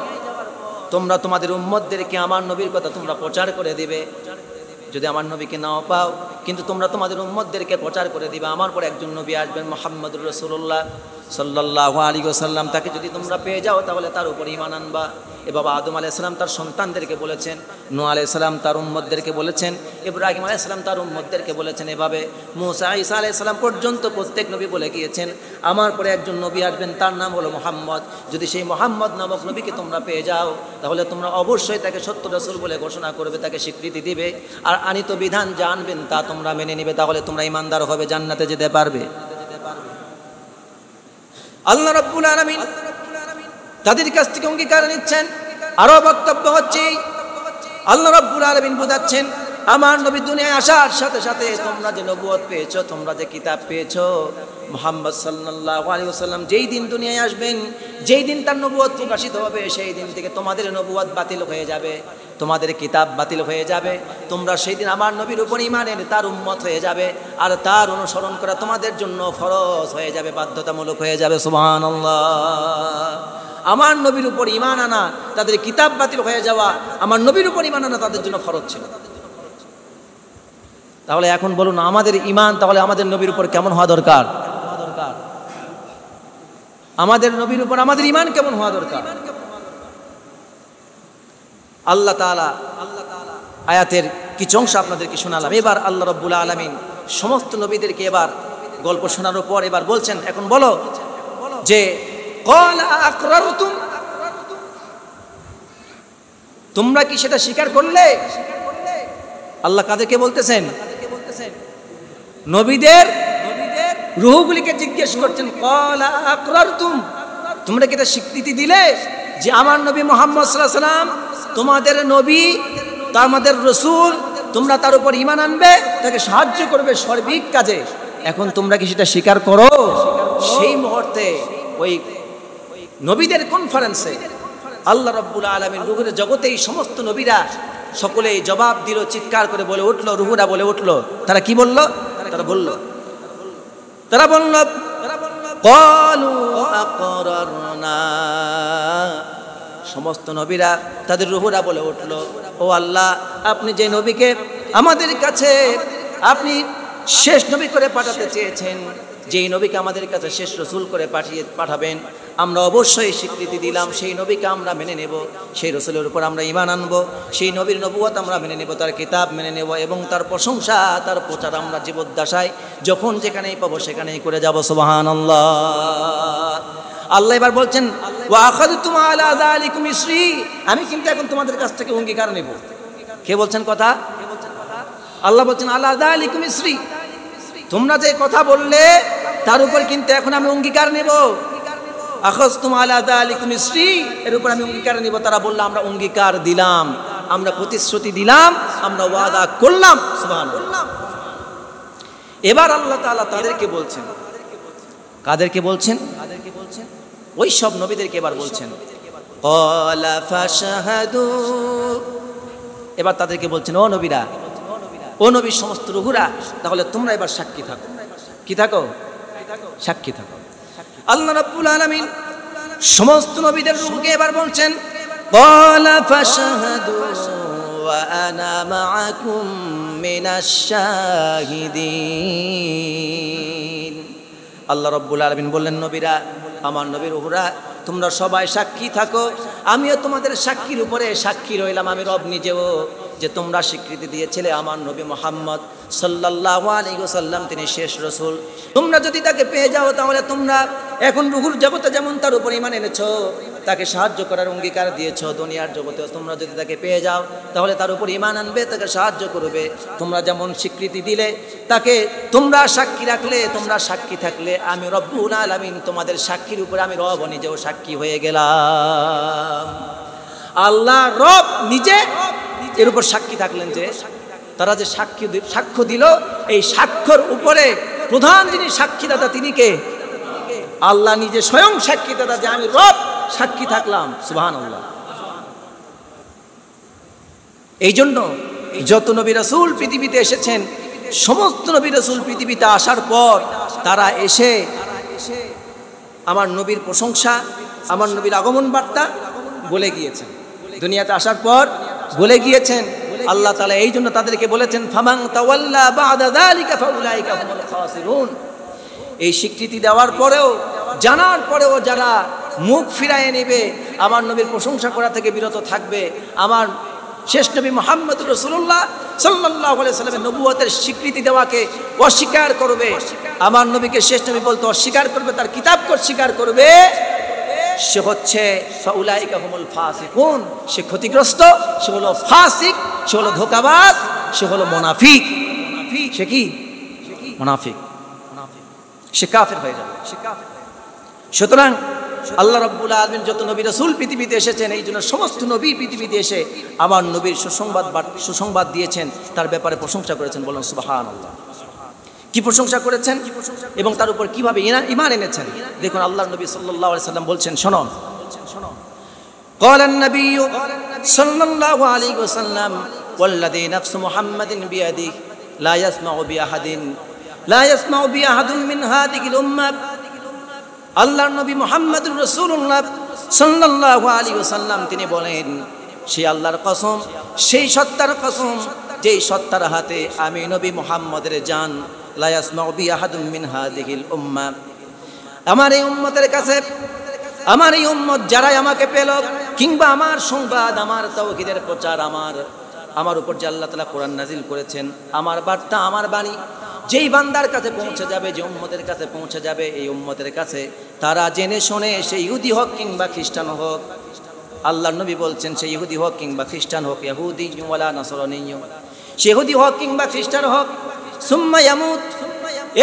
Speaker 1: তোমরা তোমাদের উম্মতদেরকে আমার নবীর কথা তোমরা প্রচার করে দিবে। যদি আমার নবীকে নাও পাও, কিন্তু তোমরা তোমাদের উম্মতদেরকে প্রচার করে দিবে আমার পর একজন নবী আসবেন, মুহাম্মদুর রাসূলুল্লাহ সাল্লাল্লাহু আলাইহি ওয়াসাল্লাম। তাকে যদি তোমরা পেয়ে যাও, তাহলে তার উপর ঈমান আনবা। এ বাবা আদম আলাইহিস সালাম তার সন্তানদেরকে বলেছেন, নূহ আলাইহিস সালাম তার উম্মতদেরকে বলেছেন, ইব্রাহিম আলাইহিস সালাম তার উম্মতদেরকে বলেছেন। এভাবে মূসা ঈসা আলাইহিস সালাম পর্যন্ত প্রত্যেক নবী বলে গিয়েছেন, আমার পরে একজন নবী আসবেন, তার নাম হলো মুহাম্মদ। যদি সেই মুহাম্মদ নামক নবীকে তোমরা পেয়ে যাও, তাহলে তোমরা অবশ্যই তাকে সত্য রাসূল বলে ঘোষণা করবে, তাকে স্বীকৃতি দিবে, আর আনিত বিধান জানবেন তা তোমরা মেনে নিবে। তাহলে তোমরা ঈমানদার হবে, জান্নাতে যেতে পারবে। আল্লাহ রাব্বুল আলামিন তাদের কাছ থেকে অঙ্গীকার নিচ্ছেন। আরো বক্তব্য হচ্ছে, আল্লাহ রাব্বুল আলামিন বোঝাচ্ছেন, আমার নবী দুনিয়ায় আসার সাথে সাথে তোমরা যে নবুয়ত পেয়েছো, তোমরা যে কিতাব পেয়েছো, মুহাম্মদ সাল্লাল্লাহু আলাইহি ওয়াসাল্লাম যেই দিন দুনিয়ায় আসবেন, যেই দিন তার নবুয়ত প্রকাশিত হবে, সেই দিন থেকে তোমাদের নবুয়ত বাতিল হয়ে যাবে, তোমাদের কিতাব বাতিল হয়ে যাবে। তোমরা সেই দিন আমার নবীর উপর ঈমান এনে তার উম্মত হয়ে যাবে, আর তার অনুসরণ করা তোমাদের জন্য ফরজ হয়ে যাবে, বাধ্যতামূলক হয়ে যাবে। সুবহানাল্লাহ। আমার নবীর উপর ঈমান আনা, তাদের কিতাব বাতিল হয়ে যাওয়া, আমার নবীর উপর ঈমান আনা তাদের জন্য ফরজ ছিল। তাহলে এখন বলুন, আমাদের ঈমান তাহলে আমাদের নবীর উপর কেমন হওয়া দরকার? আমাদের নবীর উপর আমাদের ঈমান কেমন হওয়া দরকার? আল্লাহ তাআলা আয়াতের কিছু অংশ আপনাদেরকে শোনালাম। এবার আল্লাহ রাব্বুল আলামিন সমস্ত নবীদেরকে এবার গল্প শোনানোর পর এবার বলছেন, এখন বলো যে ক্বালা আকরারতুম, তোমরা কি সেটা স্বীকার করলে? আল্লাহ কাদেরকে বলতেছেন? নবীদের রূহগুলিকে জিজ্ঞেস করছেন, ক্বালা আকরারতুম, তোমরা কি এটা স্বীকৃতি দিলে যে আমার নবী মুহাম্মদ সাল্লাল্লাহু আলাইহি ওয়াসাল্লাম তোমাদের নবী, তার আমাদের রাসূল, তোমরা তার উপর ঈমান আনবে, তাকে সাহায্য করবে সার্বিক কাজে। এখন তোমরা কি সেটা স্বীকার করো? সেই মুহূর্তে ওই নবীদের কনফারেন্সে আল্লাহ রাব্বুল আলামিন রূহের জগতেই সমস্ত নবীরা সকলেই জবাব দিল, চিৎকার করে বলে উঠলো, রূহরা বলে উঠলো। তারা কি বলল? তারা বলল ক্বালু আকরারনা, সমস্ত নবীরা তাদের রূহরা বলে উঠলো, ও আল্লাহ, আপনি যে নবীকে আমাদের কাছে আপনি শেষ নবী করে পাঠাতে চেয়েছেন, যেই নবীকে আমাদের কাছে শেষ রসুল করে পাঠাবেন, আমরা অবশ্যই স্বীকৃতি দিলাম, সেই নবীকে আমরা মেনে নেব, সেই রসুলের উপর আমরা ঈমান আনবো, সেই নবীর নবুয়ত আমরা মেনে নেব, তার কিতাব মেনে নেব, এবং তার প্রশংসা, তার প্রচার আমরা জীবদ্দশায় যখন যেখানেই পাবো সেখানেই করে যাব। সুবহানাল্লাহ। আল্লাহ এবার বলছেন ওয়া আখাযতুম আলা যালিকুম ইসরি, আমি কিন্তু এখন তোমাদের কাছ থেকে অঙ্গীকার নেব। কে বলছেন কথা? আল্লাহ বলছেন আলা যালিকুম ইসরি, তোমরা যে কথা বললে তার উপর কিন্তু এখন আমি অঙ্গীকার নেব। আখাযতুম আলা যালিকুম ইসরি, এর উপর আমি অঙ্গীকার নেব। তারা বলল আমরা অঙ্গীকার দিলাম, আমরা প্রতিশ্রুতি দিলাম, আমরা ওয়াদা করলাম। সুবহানাল্লাহ। এবার আল্লাহ তাআলা তাদেরকে বলছেন, কাদেরকে বলছেন? ওই সব নবীদেরকে এবার বলছেন ক্বালা ফাশহাদু, এবার তাদেরকে বলছেন ও নবীরা, ও নবীর সমস্ত রূহরা, তাহলে তোমরা এবার সাক্ষী থাকো। কি থাকো? সাক্ষী থাকো। আল্লাহ রাব্বুল আলামিন সমস্ত নবীদের রূহকে এবার বলছেন ক্বালা ফাশহাদু ওয়া আনা মাআকুম মিনাশ শাহিদিন। আল্লাহ রাব্বুল আলামিন বললেন নবীরা, আমার নবীর রূহরা, তোমরা সবাই সাক্ষী থাকো, আমিও তোমাদের সাক্ষীর উপরে সাক্ষী রইলাম, আমি রব নিজেও, যে তোমরা স্বীকৃতি দিয়েছিলে আমার নবী মুহাম্মদ সাল্লাল্লাহু আলাইহি ওয়াসাল্লাম তিনি শেষ রাসূল। তোমরা যদি তাকে পেয়ে যাও তাহলে তোমরা এখন রূহুর জগতে যেমন তার উপর ঈমান এনেছো, তাকে সাহায্য করার অঙ্গীকার দিয়েছো, দুনিয়ার জগতেও তোমরা যদি তাকে পেয়ে যাও তাহলে তার উপর ঈমান আনবে, তাকে সাহায্য করবে। তোমরা যেমন স্বীকৃতি দিলে, তাকে তোমরা সাক্ষী রাখলে, তোমরা সাক্ষী থাকলে, আমি রব্বুল আলামিন তোমাদের সাক্ষীর উপরে আমি রব নিজেও সাক্ষী হয়ে গেলাম। আল্লাহ রব নিজে এর উপর সাক্ষী থাকলেন যে তারা যে সাক্ষ্য দিল, এই সাক্ষ্যর উপরে প্রধান যিনি সাক্ষীদাতা তিনি কে? আল্লাহ নিজে স্বয়ং সাক্ষীদাতা যে আমি রব সাক্ষী থাকলাম। সুবহানাল্লাহ। এই জন্য যত নবী রাসূল পৃথিবীতে এসেছেন, সমস্ত নবী রাসূল পৃথিবীতে আসার পর তারা এসে আমার নবীর প্রশংসা, আমার নবীর আগমন বার্তা বলে গিয়েছেন। দুনিয়াতে আসার পর বলে গিয়েছেন। আল্লাহ তাআলা এই জন্য তাদেরকে বলেছেন ফামান তাওয়াল্লা বা'দা যালিকা ফাউলাইকা হুমুল খাসিরুন। এই স্বীকৃতি দেওয়ার পরেও, জানার পরেও যারা মুখ ফিরায় নেবে, আমার নবীর প্রশংসা করা থেকে বিরত থাকবে, আমার শেষ নবী মুহাম্মদ রাসূলুল্লাহ সাল্লাল্লাহু আলাইহি সাল্লামের নবুয়তের স্বীকৃতি দেওয়াকে অস্বীকার করবে, আমার নবীকে শেষ নবী বলতে অস্বীকার করবে, তার কিতাবকে অস্বীকার করবে, সে হচ্ছে ফাউলাইকা হুমুল ফাসিকুন, সে ক্ষতিগ্রস্ত, সে হলো ফাসিক, সে হলো ধোঁকাবাজ, সে হলো মুনাফিক। সে কি? মুনাফিক, সে কাফের হয়ে যাবে। সুতরাং আল্লাহ রাব্বুল আলামিন যত নবী রাসূল পৃথিবীতে এসেছেন, এই জন্য সমস্ত নবী পৃথিবীতে এসে আমার নবীর সুসংবাদ দিয়েছেন, তার ব্যাপারে প্রশংসা করেছেন। বলুন সুবহানাল্লাহ। কি প্রশংসা করেছেন এবং তার উপর কিভাবে ঈমান এনেছেন দেখুন। আল্লাহর নবী সাল্লাল্লাহু আলাইহি সাল্লাম বলছেন, শোনো, قال النبي صلى الله عليه وسلم والذي نفس محمد بيده لا يسمع بأحد من هذه الأمة। আল্লাহর নবী মুহাম্মদুর রাসূলুল্লাহ সাল্লাল্লাহু আলাইহি ওয়াসাল্লাম তিনি বলেন, সেই আল্লাহর কসম, সেই সত্তার কসম, যেই সত্তার হাতে আমি নবী মুহাম্মদের জান, লা ইয়াসমাউ বি আহাদুম মিন হাযিহিল উম্মাহ, আমার এই উম্মতের কাছে, আমার এই উম্মত যারাই আমাকে পেল, কিংবা আমার সংবাদ, আমার তাওহীদের প্রচার, আমার উপর যে আল্লাহ তাআলা কোরআন নাজিল করেছেন, আমার বার্তা, আমার বাণী যেই বান্দার কাছে পৌঁছে যাবে, যে উম্মতের কাছে পৌঁছে যাবে, এই উম্মতের কাছে তারা জেনে শুনে, সে ইহুদি হোক কিংবা খ্রিস্টান হোক, আল্লাহর নবী বলছেন সে ইহুদি হোক কিংবা খ্রিস্টান হোক, ইহুদি ওয়ালা নাসরানী, সে ইহুদি হোক কিংবা খ্রিস্টান হোক, সুম্মা ইয়ামুত,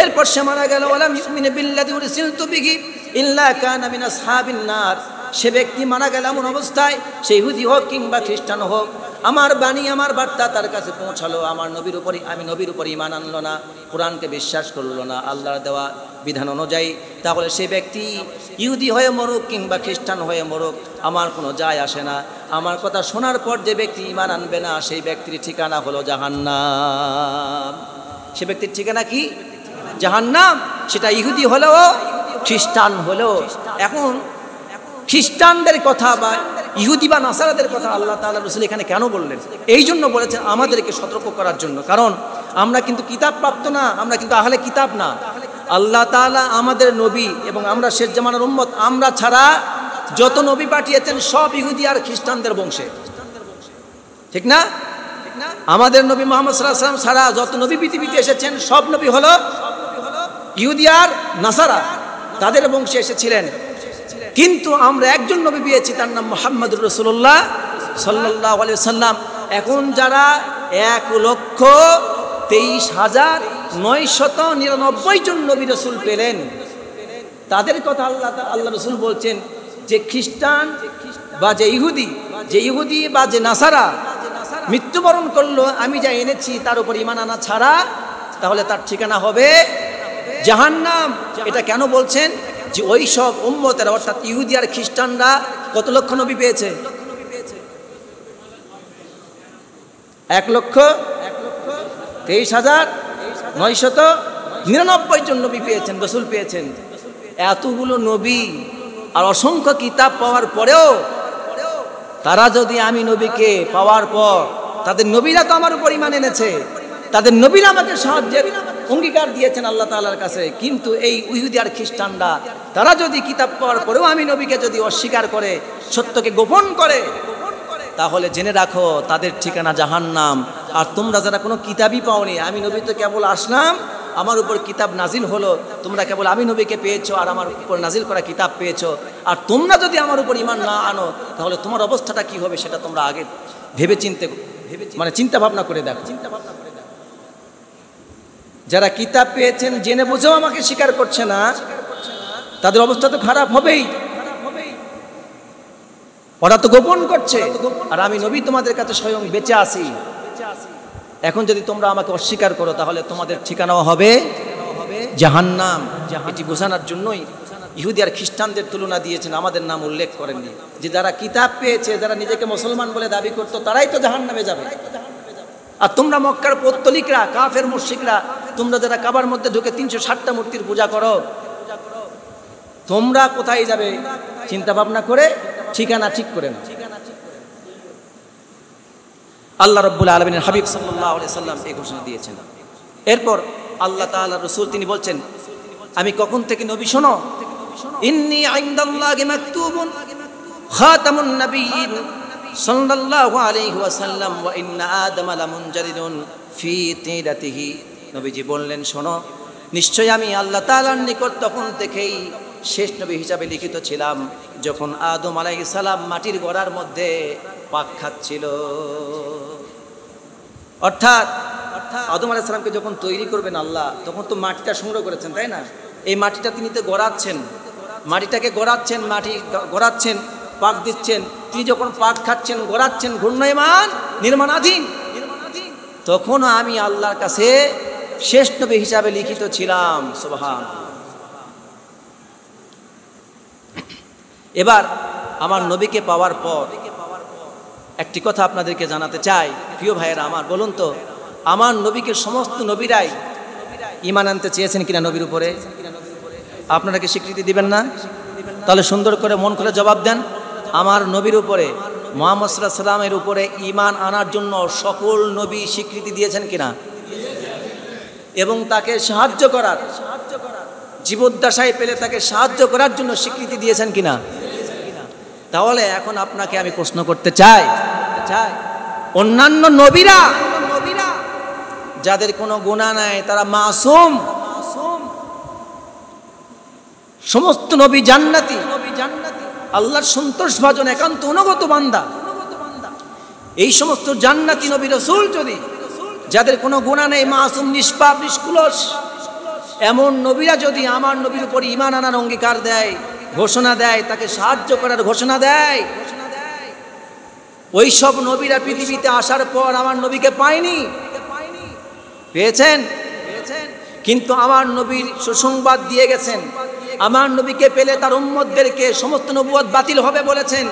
Speaker 1: এরপর সে মারা গেল, ওয়ালাম ইউমিন বিল্লাযী উরসিলতু বিহি ইল্লা কানা মিন আসহাবিন নার, সে ব্যক্তি মারা গেল এমন অবস্থায়, সে ইহুদি হোক কিংবা খ্রিস্টান হোক, আমার বাণী, আমার বার্তা তার কাছে পৌঁছালো, আমার নবীর উপরই, আমি নবীর উপর ঈমান আনলো না, কোরআনকে বিশ্বাস করলো না, আল্লাহর দেওয়া বিধান অনুযায়ী, তাহলে সেই ব্যক্তি ইহুদি হয়ে মরুক কিংবা খ্রিস্টান হয়ে মরুক, আমার কোনো যায় আসে না। আমার কথা শোনার পর যে ব্যক্তি ঈমান আনবে না, সেই ব্যক্তির ঠিকানা হলো জাহান্নাম। সে ব্যক্তির ঠিকানা কি? জাহান্নাম। সেটা ইহুদি হলেও খ্রিস্টান হলেও। এখন খ্রিস্টানদের কথা বা ইহুদি বা নাসারাদের কথা আল্লাহ তাআলা রাসূল এখানে কেন বললেন? এই জন্য বলেছেন আমাদেরকে সতর্ক করার জন্য, কারণ আমরা কিন্তু কিতাব প্রাপ্ত না, আমরা কিন্তু আহলে কিতাব না। আল্লাহ তাআলা আমাদের নবী এবং আমরা শেষ জামানার উম্মত, আমরা ছাড়া যত নবী পাঠিয়েছেন সব ইহুদি আর খ্রিস্টানদের বংশে, ঠিক না? আমাদের নবী মুহাম্মদ সাল্লাল্লাহু আলাইহি ওয়াসাল্লাম ছাড়া যত নবী পৃথিবীতে এসেছেন সব নবী হলো ইহুদি আর নাসারা, তাদের বংশে এসেছিলেন। কিন্তু আমরা একজন নবী পেয়েছি, তার নাম মুহাম্মদুর রাসূলুল্লাহ সাল্লাল্লাহু আলাইহি ওয়াসাল্লাম। এখন যারা 1,23,999 জন নবী রাসূল পেলেন, তাদের কথা আল্লাহ রাসূল বলছেন যে খ্রিস্টান বা যে ইহুদি বা যে নাসারা মৃত্যুবরণ করলো আমি যা এনেছি তার উপর ঈমান আনা ছাড়া, তাহলে তার ঠিকানা হবে জাহান্নাম। এটা কেন বলছেন? যে ওই সব উম্মতের অর্থাৎ ইহুদি আর খ্রিস্টানরা কত লক্ষ নবী পেয়েছে? 1,23,999 জন নবী পেয়েছেন, রাসূল পেয়েছেন। এতগুলো নবী আর অসংখ্য কিতাব পাওয়ার পরেও তারা যদি আমি নবীকে পাওয়ার পর, তাদের নবীরা তো আমার উপর ঈমান এনেছে, তাদের নবীরা আমাকে সাহায্যের অঙ্গীকার দিয়েছেন আল্লাহ তাআলার কাছে, কিন্তু এই ইহুদি আর খ্রিস্টানরা তারা যদি কিতাব পাওয়ার পরেও আমি নবীকে যদি অস্বীকার করে, সত্যকে গোপন করে, তাহলে জেনে রাখো তাদের ঠিকানা জাহান্নাম। আর তোমরা যারা কোনো কিতাবই পাওনি, আমি নবী তো কেবল আসলাম, আমার উপর কিতাব নাজিল হলো, তোমরা কেবল আমি নবীকে পেয়েছো আর আমার উপর নাজিল করা কিতাব পেয়েছো, আর তোমরা যদি আমার উপর ঈমান না আনো, তাহলে তোমার অবস্থাটা কি হবে সেটা তোমরা আগে চিন্তা ভাবনা করে দেখো। যারা কিতাব পেয়েছেন জেনে বুঝেও আমাকে স্বীকার করছে না, তাদের অবস্থা তো খারাপ হবেই। ওরা তো গোপন করছে, আর আমি নবী তোমাদের কাছে স্বয়ং বেঁচে আছি। এখন যদি তোমরা আমাকে অস্বীকার করো, তাহলে তোমাদের ঠিকানাও হবে জাহান্নাম। এটি বোঝানোর জন্যই ইহুদি আর খ্রিস্টানদের তুলনা দিয়েছেন, আমাদের নাম উল্লেখ করেননি। যে যারা কিতাব পেয়েছে, যারা নিজেকে মুসলমান বলে দাবি করতো, তারাই তো জাহান্নামে যাবে। আর তোমরা মক্কার পৌত্তলিকরা, কাফের মুশরিকরা, তোমরা যারা কাবার মধ্যে ঢুকে 360টা মূর্তির পূজা করো, তোমরা কোথায় যাবে চিন্তা ভাবনা করে ঠিকানা ঠিক করে নাও। আল্লাহ রাব্বুল আলামিনের হাবিব সাল্লাল্লাহু আলাইহি সাল্লাম এই ঘোষণা দিয়েছেন। এরপর আল্লাহ তাআলা রাসূল তিনি বলছেন, আমি কখন থেকে নবী শোনো, ইন্নী ইনদাল্লাহি মাকতুবুন খাতামুন নাবিয়্যিন সাল্লাল্লাহু আলাইহি ওয়াসাল্লাম ওয়া ইন্না আদামা লামুনজারিদুন ফি তিলাতিহি। নবীজি বললেন, শোনো, নিশ্চয় আমি আল্লাহ তাআলার নিকট তখন থেকেই শেষ নবী হিসাবে লিখিত ছিলাম, যখন আদম আলাইহিস সালাম মাটির গড়ার মধ্যে পাক খাচ্ছিল। অর্থাৎ আদম আলাইহিস সালামকে যখন তৈরি করবেন আল্লাহ, তখন তো মাটিটা সংগ্রহ করেছেন, তাই না? এই মাটিটা তিনি তো গড়াচ্ছেন, মাটিটাকে গড়াচ্ছেন, মাটি গড়াচ্ছেন, পাক দিচ্ছেন। তিনি যখন পাক খাচ্ছেন, গড়াচ্ছেন, ঘূর্ণয়মান, নির্মাণাধীন, তখনও আমি আল্লাহর কাছে শেষ নবী হিসাবে লিখিত ছিলাম। সুবহানাল্লাহ। এবার আমার নবীকে পাওয়ার পর একটি কথা আপনাদেরকে জানাতে চাই, প্রিয় ভাইয়েরা আমার, বলুন তো, আমার নবীকে সমস্ত নবীরাই ঈমান আনতে চেয়েছেন কিনা নবীর উপরে? আপনারা কি স্বীকৃতি দিবেন না? তাহলে সুন্দর করে মন খুলে জবাব দেন। আমার নবীর উপরে, মুহাম্মদ সাল্লাল্লাহু আলাইহি সাল্লামের উপরে ঈমান আনার জন্য সকল নবী স্বীকৃতি দিয়েছেন কিনা? এবং তাকে সাহায্য করার, জীবদ্দশায় পেলে তাকে সাহায্য করার জন্য স্বীকৃতি দিয়েছেন কিনা? তাহলে এখন আপনাকে আমি প্রশ্ন করতে চাই, অন্যান্য নবীরা যাদের কোনো গুনাহ নাই, তারা মাসুম, সমস্ত নবী জান্নাতি, আল্লাহর সন্তোষভাজন একান্ত অনুগত বান্দা। এই সমস্ত জান্নাতি নবী রাসূল যদি, যাদের কোনো গুনাহ নেই, মাসুম, নিষ্পাপ, নিষ্কলুষ, এমন নবীরা যদি আমার নবীর উপর ঈমান আনার অঙ্গীকার দেয়, ঘোষণা দেয়, তাকে সাহায্য করার ঘোষণা দেয়, ওই সব নবীরা পৃথিবীতে আসার পর আমার নবীকে পায়নি, পেয়েছেন? কিন্তু আমার নবীর সুসংবাদ দিয়ে গেছেন, আমার নবীকে পেলে তার উম্মতদেরকে সমস্ত নবুয়ত বাতিল হবে বলেছেন।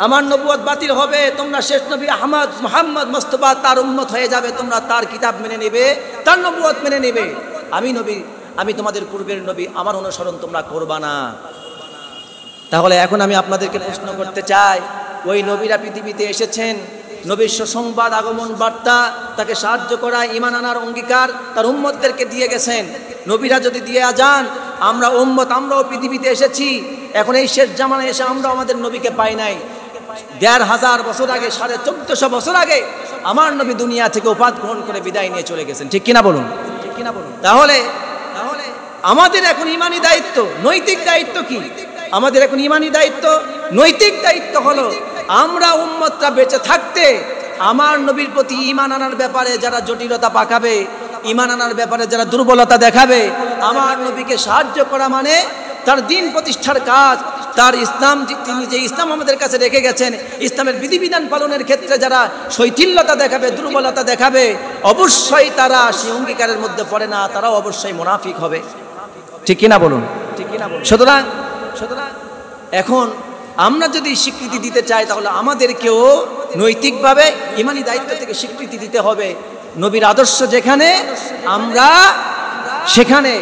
Speaker 1: আমার নবুয়ত বাতিল হবে, তোমরা শেষ নবী আহমদ মুহাম্মদ মুস্তাফা তার উম্মত হয়ে যাবে, তোমরা তার কিতাব মেনে নেবে, তার নবুয়ত মেনে নেবে। আমি নবী, আমি তোমাদের পূর্বের নবী, আমার অনুসরণ তোমরা করবা না। তাহলে এখন আমি আপনাদেরকে প্রশ্ন করতে চাই, ওই নবীরা পৃথিবীতে এসেছেন, নবীর সুসংবাদ, আগমন বার্তা, তাকে সাহায্য করা, ঈমান আনার অঙ্গীকার তার উম্মতদেরকে দিয়ে গেছেন। নবীরা যদি দিয়ে যান, আমরা উম্মত, আমরাও পৃথিবীতে এসেছি, এখন এই শেষ জামানায় এসে আমরা আমাদের নবীকে পাই নাই। ১৫০০ বছর আগে, ১৪৫০ বছর আগে আমার নবী দুনিয়া থেকে উপাদ গ্রহণ করে বিদায় নিয়ে চলে গেছেন। ঠিক কিনা বলুন? তাহলে আমাদের এখন ইমানি দায়িত্ব, নৈতিক দায়িত্ব কি? আমাদের এখন ইমানি দায়িত্ব, নৈতিক দায়িত্ব হলো আমরা উম্মতরা বেঁচে থাকতে আমার নবীর প্রতি ঈমান আনার ব্যাপারে যারা জটিলতা পাকাবে, ঈমান আনার ব্যাপারে যারা দুর্বলতা দেখাবে, আমার নবীকে সাহায্য করা মানে তার দিন প্রতিষ্ঠার কাজ, তার ইসলাম, তিনি যে ইসলাম আমাদের কাছে রেখে গেছেন, ইসলামের বিধিবিধান পালনের ক্ষেত্রে যারা শৈথিল্যতা দেখাবে, দুর্বলতা দেখাবে, অবশ্যই তারা সেই অঙ্গীকারের মধ্যে পড়ে না, তারাও অবশ্যই মুনাফিক হবে। ঠিক কিনা বলুন? ঠিক কিনা বলুন? সুতরাং এখন আমরা যদি স্বীকৃতি দিতে চাই তাহলে আমাদেরকেও নৈতিকভাবে ইমানি দায়িত্ব থেকে স্বীকৃতি দিতে হবে। নবীর আদর্শ যেখানে আমরা সেখানে,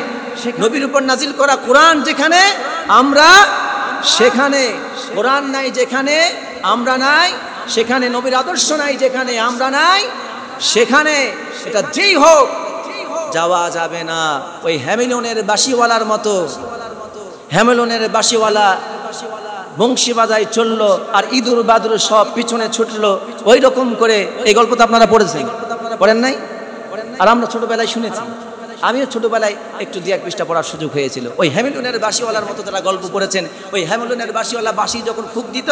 Speaker 1: নবীর উপর নাজিল করা কোরআন যেখানে আমরা সেখানে, কোরআন নাই যেখানে আমরা নাই সেখানে, নবীর আদর্শ নাই যেখানে আমরা নাই সেখানে, এটা যেই হোক যাওয়া যাবে না। ওই হ্যামিলনের বাঁশিওয়ালার মতো, হ্যামিলনের বাঁশিওয়ালা বংশী বাজায় চললো আর ইঁদুর বাদুর সব পিছনে ছুটলো, ওই রকম করে। এই গল্প তো আপনারা পড়েছেন, পড়েন নাই? আর আমরা ছোটবেলায় শুনেছি, আমিও ছোটবেলায় একটু 2-1 পৃষ্ঠা পড়ার সুযোগ হয়েছিল। ওই হ্যামিলনের বাঁশিওয়ালার মতো যারা গল্প পড়েছেন, ওই হ্যামিলনের বাঁশিওয়ালা বাঁশি যখন ফুঁক দিত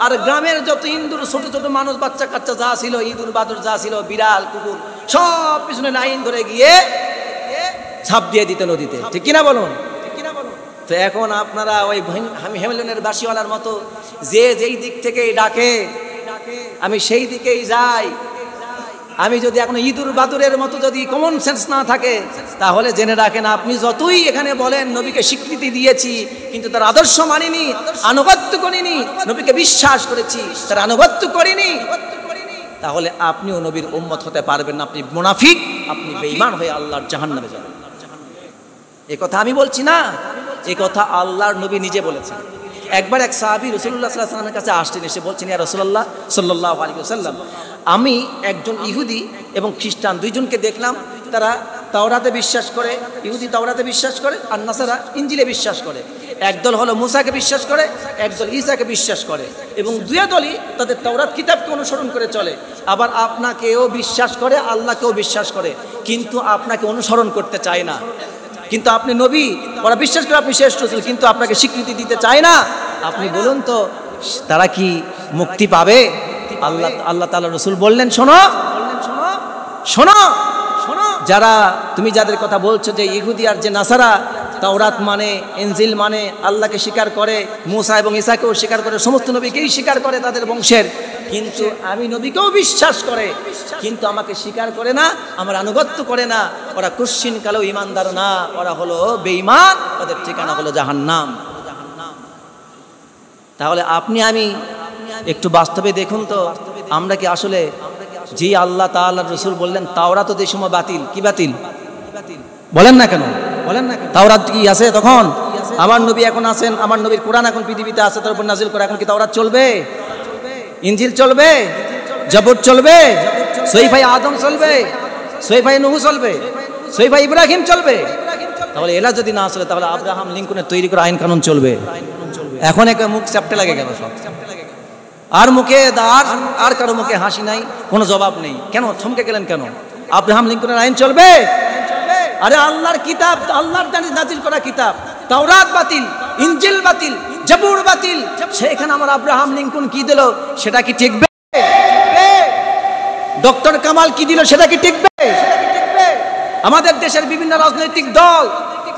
Speaker 1: আর গ্রামের যত ইঁদুর, ছোট ছোট মানুষ, বাচ্চা কাচ্চা যা ছিল, ইঁদুর বাদুর যা ছিল, বিড়াল কুকুর, সব পিছনে লাইন ধরে গিয়ে ঝাঁপ দিয়ে দিত নদীতে। ঠিক কিনা বলুন? তো এখন আপনারা ওই হ্যামিলনের বাঁশিওয়ালার মতো যে যেই দিক থেকে ডাকে আমি সেই দিকেই যাই। আমি যদি এখন ইঁদুর বাদুরের মতো যদি কমন সেন্স না থাকে তাহলে জেনে রাখেন, আপনি যতই এখানে বলেন নবীকে স্বীকৃতি দিয়েছি কিন্তু তার আদর্শ মানিনি, আনুগত্য করিনি, নবীকে বিশ্বাস করেছি তার আনুগত্য করিনি, তাহলে আপনিও নবীর উম্মত হতে পারবেন না। আপনি মুনাফিক, আপনি বেঈমান হয়ে আল্লাহর জাহান্নামে যাবেন। এ কথা আমি বলছি না, এ কথা আল্লাহর নবী নিজে বলেছেন। একবার এক সাহাবী রাসূলুল্লাহ সাল্লাল্লাহু আলাইহি ওয়াসাল্লামের কাছে আসলেন, এসে বলছেন, ইয়া রাসূলুল্লাহ সাল্লাল্লাহু আলাইহি ওয়াসাল্লাম, আমি একজন ইহুদি এবং খ্রিস্টান দুইজনকে দেখলাম, তারা তাওরাতে বিশ্বাস করে, ইহুদি তাওরাতে বিশ্বাস করে আর নাসারা ইনজিলে বিশ্বাস করে। একদল হলো মুসাকে বিশ্বাস করে, একদল ঈসাকে বিশ্বাস করে, এবং দুই দলই তাদের তাওরাত কিতাবকে অনুসরণ করে চলে। আবার আপনাকেও বিশ্বাস করে, আল্লাহকেও বিশ্বাস করে, কিন্তু আপনাকে অনুসরণ করতে চায় না। কিন্তু আপনি নবী, ওরা বিশ্বাস করে আপনি শ্রেষ্ঠ রাসূল, কিন্তু আপনাকে স্বীকৃতি দিতে চায় না। আপনি বলুন তো তারা কি মুক্তি পাবে? আল্লাহ তাআলা রাসূল বললেন, শোনো শোনো শোনো, যারা তুমি যাদের কথা বলছো যে ইহুদি আর যে নাসারা তাওরাত মানে, ইনজিল মানে, আল্লাহকে স্বীকার করে, মুসা এবং ঈসাকেও স্বীকার করে, সমস্ত নবীকেই স্বীকার করে তাদের বংশের, কিন্তু আমি নবীকেও বিশ্বাস করে কিন্তু আমাকে স্বীকার করে না, আমার আনুগত্য করে না, ওরা কুশ্চিন কালেও ঈমানদার না, ওরা হলো বেঈমান, ওদের ঠিকানা হলো জাহান্নাম। তাহলে আপনি আমি একটু বাস্তবে দেখুন তো, আমরা কি আসলে যে আল্লাহ তাআলার রাসূল বললেন তাওরাত তো যে সময় বাতিল, কি বাতিল বলেন না কেন? বলেন না, তাওরাত কি আছে তখন? আমার নবী এখন আছেন, আমার নবীর কোরআন এখন পৃথিবীতে আছে, তার উপর নাজিল করে, এখন কি তাওরাত চলবে? ইনজিল চলবে? জবর চলবে? সহিফায়ে আদম চলবে? সহিফায়ে নূহ চলবে? সহিফায়ে ইব্রাহিম চলবে? তাহলে এলা যদি না চলে তাহলে আব্রাহাম লিঙ্কনের তৈরি করা আইন কানুন চলবে? এখন একটা মুখ চাপটে লাগে গেল সব, আর মুখে আর কারো মুখে হাসি নাই, কোনো জবাব নেই। কেন থমকে গেলেন কেন? আব্রাহাম লিঙ্কনের আইন চলবে? আরে আল্লাহর কিতাব, আল্লাহর নাজিল করা কিতাব, তাওরাত বাতিল, ইনজিল বাতিল, জবুর বাতিল, সেখানে আমার আব্রাহাম লিঙ্কন কি দিল সেটা কি টিকবে? ডক্টর কামাল কি দিল সেটা কি টিকবে? আমাদের দেশের বিভিন্ন রাজনৈতিক দল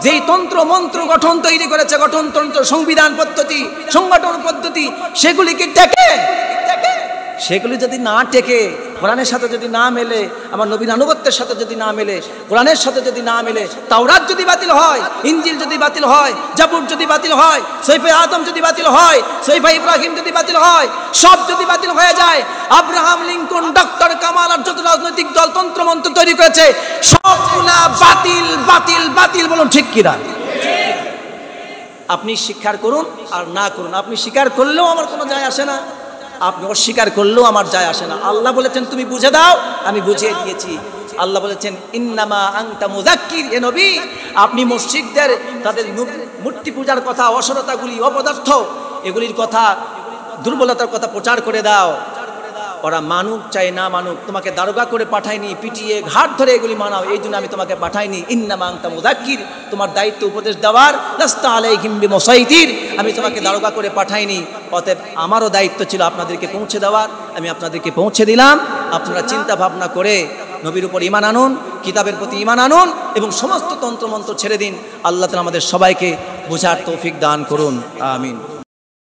Speaker 1: যেই তন্ত্র মন্ত্র গঠন তৈরি করেছে, গঠনতন্ত্র, সংবিধান পদ্ধতি, সংগঠন পদ্ধতি, সেগুলি কি টেকে? সেগুলি যদি না টেকে, কোরআনের সাথে যদি না মেলে, আমার নবীর আনুগত্যের সাথে যদি না মেলে, কোরআনের সাথে যদি না মেলে, তাওরাত যদি বাতিল হয়, ইনজিল যদি বাতিল হয়, জাবুর যদি বাতিল হয়, সহিফায়ে আদম যদি বাতিল হয়, সহিফায়ে ইব্রাহিম যদি বাতিল হয়, সব যদি বাতিল হয়ে যায়, আব্রাহাম লিঙ্কন, ডক্টর কামাল আর যত রাজনৈতিক দল তন্ত্রমন্ত্র তৈরি করেছে সবগুলা বাতিল বাতিল বাতিল। বলুন ঠিক কিনা? আপনি স্বীকার করুন আর না করুন, আপনি স্বীকার করলেও আমার কোনো যায় আসে না, আপনি অস্বীকার করলেও আমার যায় আসে না। আল্লাহ বলেছেন তুমি বুঝে দাও, আমি বুঝিয়ে দিয়েছি। আল্লাহ বলেছেন ইন্নামা আনতা মুযাক্কির, এ নবী আপনি মুশরিকদের তাদের মূর্তি পূজার কথা, অসরতাগুলি, অপদার্থ, এগুলির কথা, দুর্বলতার কথা প্রচার করে দাও। ওরা মানুক চাই না মানুক, তোমাকে দারোগা করে পাঠাইনি, পিটিয়ে ঘাট ধরে এগুলি মানাও, এই জন্য আমি তোমাকে পাঠাইনি। ইন্নামা আনতা মুযাক্কির, তোমার দায়িত্ব উপদেশ দেওয়ার, লাস্তা আলাইহিম বিমুসাইতির, আমি তোমাকে দারোগা করে পাঠাইনি। অতএব আমারও দায়িত্ব ছিল আপনাদেরকে পৌঁছে দেওয়ার, আমি আপনাদেরকে পৌঁছে দিলাম। আপনারা চিন্তা ভাবনা করে নবীর উপর ঈমান আনুন, কিতাবের প্রতি ঈমান আনুন এবং সমস্ত তন্ত্রমন্ত্র ছেড়ে দিন। আল্লাহ তাআলা আমাদের সবাইকে বোঝার তৌফিক দান করুন, আমিন।